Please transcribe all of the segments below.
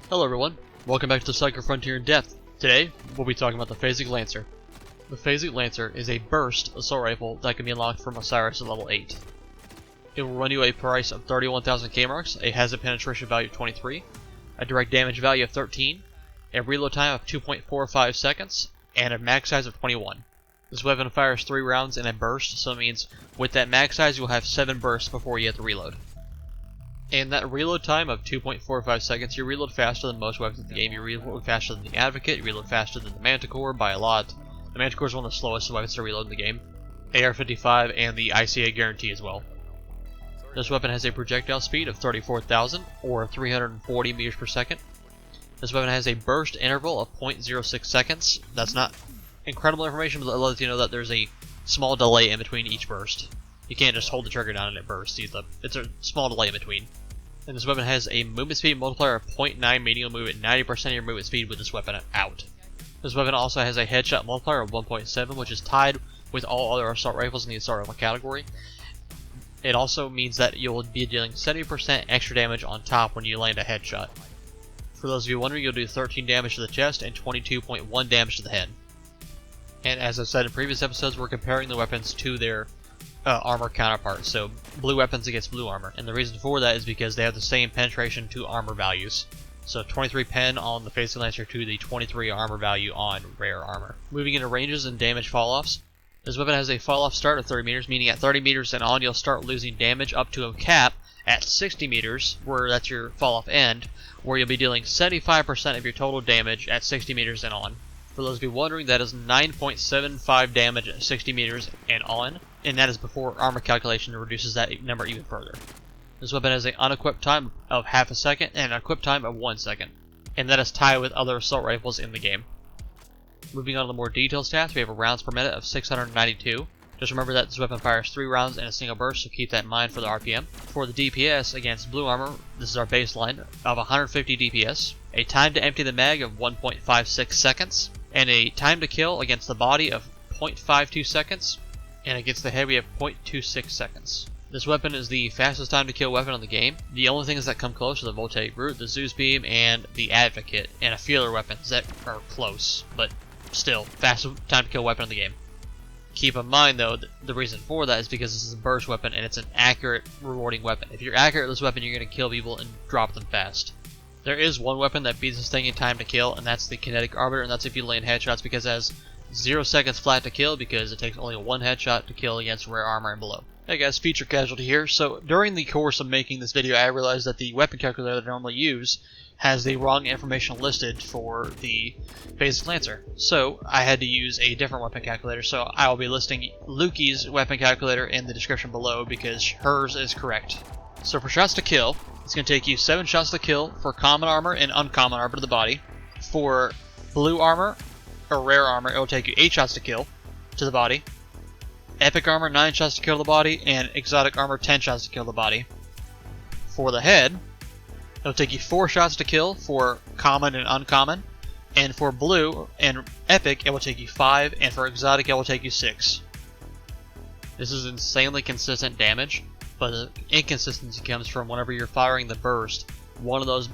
Hello everyone, welcome back to the Psycho Frontier in Depth. Today, we'll be talking about the Phasic Lancer. The Phasic Lancer is a burst assault rifle that can be unlocked from Osiris at level 8. It will run you a price of 31,000 K-marks, a hazard penetration value of 23, a direct damage value of 13, a reload time of 2.45 seconds, and a mag size of 21. This weapon fires 3 rounds in a burst, so it means with that mag size you'll have 7 bursts before you have to reload. And that reload time of 2.45 seconds, you reload faster than most weapons in the game. You reload faster than the Advocate, you reload faster than the Manticore by a lot. The Manticore is one of the slowest weapons to reload in the game. AR-55 and the ICA guarantee as well. This weapon has a projectile speed of 34,000 or 340 meters per second. This weapon has a burst interval of 0.06 seconds. That's not incredible information, but it lets you know that there's a small delay in between each burst. You can't just hold the trigger down and it bursts. It's a small delay in between. And this weapon has a movement speed multiplier of 0.9, meaning you'll move at 90% of your movement speed with this weapon out. This weapon also has a headshot multiplier of 1.7, which is tied with all other assault rifles in the assault rifle category. It also means that you'll be dealing 70% extra damage on top when you land a headshot. For those of you wondering, you'll do 13 damage to the chest and 22.1 damage to the head. And as I've said in previous episodes, we're comparing the weapons to their armor counterparts, so blue weapons against blue armor, and the reason for that is because they have the same penetration to armor values. So 23 pen on the Phasic Lancer to the 23 armor value on rare armor. Moving into ranges and damage fall-offs, this weapon has a fall-off start of 30 meters, meaning at 30 meters and on you'll start losing damage up to a cap at 60 meters, where that's your fall-off end, where you'll be dealing 75% of your total damage at 60 meters and on. For those of you wondering, that is 9.75 damage at 60 meters and on, and that is before armor calculation reduces that number even further. This weapon has an unequipped time of half a second and an equipped time of 1 second, and that is tied with other assault rifles in the game. Moving on to the more detailed stats, we have a rounds per minute of 692. Just remember that this weapon fires 3 rounds in a single burst, so keep that in mind for the RPM. For the DPS against blue armor, this is our baseline of 150 DPS, a time to empty the mag of 1.56 seconds, and a time to kill against the body of 0.52 seconds, and against the head we have 0.26 seconds. This weapon is the fastest time to kill weapon in the game. The only things that come close are the Voltaic Root, the Zeus Beam, and the Advocate, and a few other weapons that are close, but still, fastest time to kill weapon in the game. Keep in mind though, the reason for that is because this is a burst weapon and it's an accurate, rewarding weapon. If you're accurate with this weapon, you're going to kill people and drop them fast. There is one weapon that beats this thing in time to kill, and that's the Kinetic Arbiter, and that's if you land headshots, because it has 0 seconds flat to kill, because it takes only 1 headshot to kill against rare armor and below. Hey guys, Feature Casualty here. So during the course of making this video, I realized that the weapon calculator that I normally use has the wrong information listed for the Phasic Lancer. So I had to use a different weapon calculator, so I will be listing Luki's weapon calculator in the description below, because hers is correct. So for shots to kill, it's going to take you 7 shots to kill for common armor and uncommon armor to the body. For blue armor or rare armor, it will take you 8 shots to kill to the body. Epic armor, 9 shots to kill the body, and exotic armor, 10 shots to kill the body. For the head, it'll take you 4 shots to kill for common and uncommon, and for blue and epic, it will take you 5, and for exotic, it will take you 6. This is insanely consistent damage, but the inconsistency comes from whenever you're firing the burst, one of those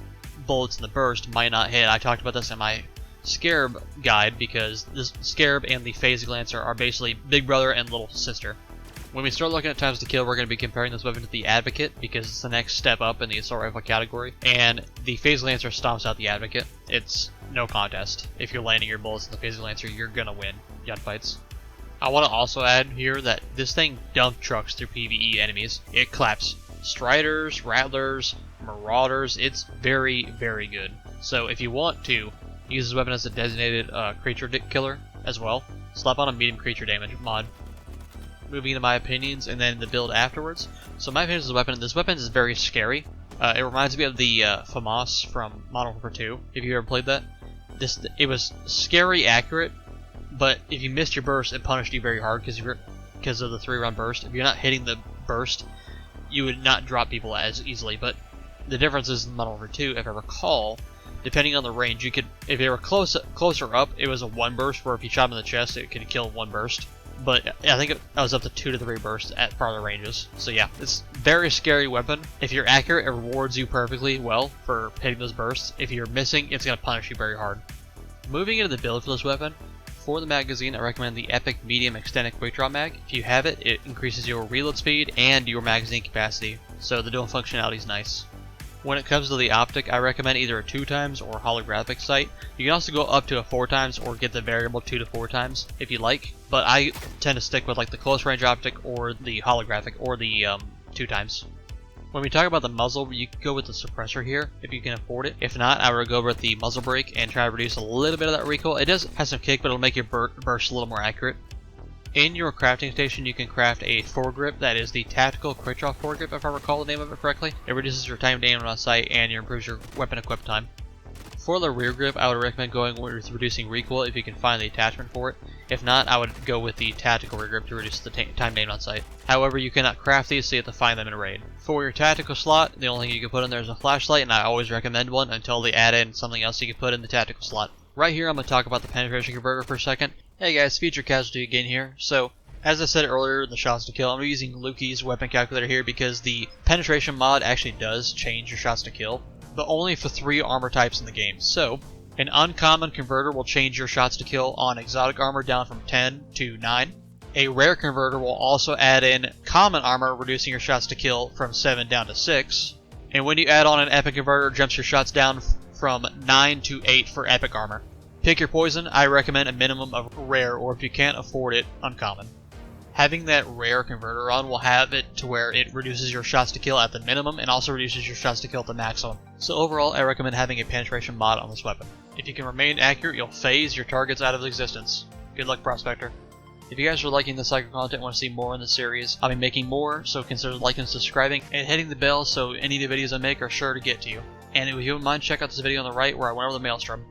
bullets in the burst might not hit. I talked about this in my Scarab guide, because this Scarab and the Phasic Lancer are basically big brother and little sister. When we start looking at times to kill, we're going to be comparing this weapon to the Advocate, because it's the next step up in the assault rifle category, and the Phasic Lancer stomps out the Advocate. It's no contest. If you're landing your bullets in the Phasic Lancer, you're going to win gunfights. I want to also add here that this thing dump trucks through PvE enemies. It claps Striders, Rattlers, Marauders. It's very, very good. So if you want to use this weapon as a designated creature killer as well, slap on a medium creature damage mod. Moving into my opinions and then the build afterwards. So my opinions of the weapon. This weapon is very scary. It reminds me of the FAMAS from Modern Warfare 2. If you ever played that, it was scary accurate, but if you missed your burst, it punished you very hard because of the 3-round burst. If you're not hitting the burst, you would not drop people as easily. But the difference is in Modern Warfare 2, if I recall, depending on the range, you could, if they were closer up, it was a 1 burst, where if you shot them in the chest, it could kill 1 burst. but I think I was up to 2 to 3 bursts at farther ranges. So yeah, it's a very scary weapon. If you're accurate, it rewards you perfectly well for hitting those bursts. If you're missing, it's going to punish you very hard. Moving into the build for this weapon, for the magazine I recommend the Epic Medium Extended Quick Draw Mag. If you have it, it increases your reload speed and your magazine capacity, so the dual functionality is nice. When it comes to the optic, I recommend either a 2x or holographic sight. You can also go up to a 4x or get the variable 2 to 4x if you like, but I tend to stick with like the close range optic or the holographic or the 2x. When we talk about the muzzle, you can go with the suppressor here if you can afford it. If not, I would go with the muzzle brake and try to reduce a little bit of that recoil. It does have some kick, but it'll make your burst a little more accurate. In your crafting station, you can craft a Foregrip, that is the Tactical Quick Draw Foregrip, if I recall the name of it correctly. It reduces your time to aim on sight and improves your weapon equip time. For the rear grip, I would recommend going with reducing recoil if you can find the attachment for it. If not, I would go with the Tactical rear grip to reduce the time to aim on sight. However, you cannot craft these, so you have to find them in a raid. For your tactical slot, the only thing you can put in there is a flashlight, and I always recommend one until they add in something else you can put in the tactical slot. Right here, I'm going to talk about the penetration converter for a second. Hey guys, Iamcasualty again here. So, as I said earlier in the shots to kill, I'm using Lukey's weapon calculator here because the penetration mod actually does change your shots to kill, but only for 3 armor types in the game. So, an uncommon converter will change your shots to kill on exotic armor down from 10 to 9. A rare converter will also add in common armor, reducing your shots to kill from 7 down to 6. And when you add on an epic converter, it jumps your shots down from 9 to 8 for epic armor. Pick your poison. I recommend a minimum of rare, or if you can't afford it, uncommon. Having that rare converter on will have it to where it reduces your shots to kill at the minimum and also reduces your shots to kill at the maximum. So overall, I recommend having a penetration mod on this weapon. If you can remain accurate, you'll phase your targets out of existence. Good luck, Prospector. If you guys are liking this type of content and want to see more in the series, I'll be making more, so consider liking and subscribing and hitting the bell so any of the videos I make are sure to get to you. And if you wouldn't mind, check out this video on the right where I went over the Maelstrom.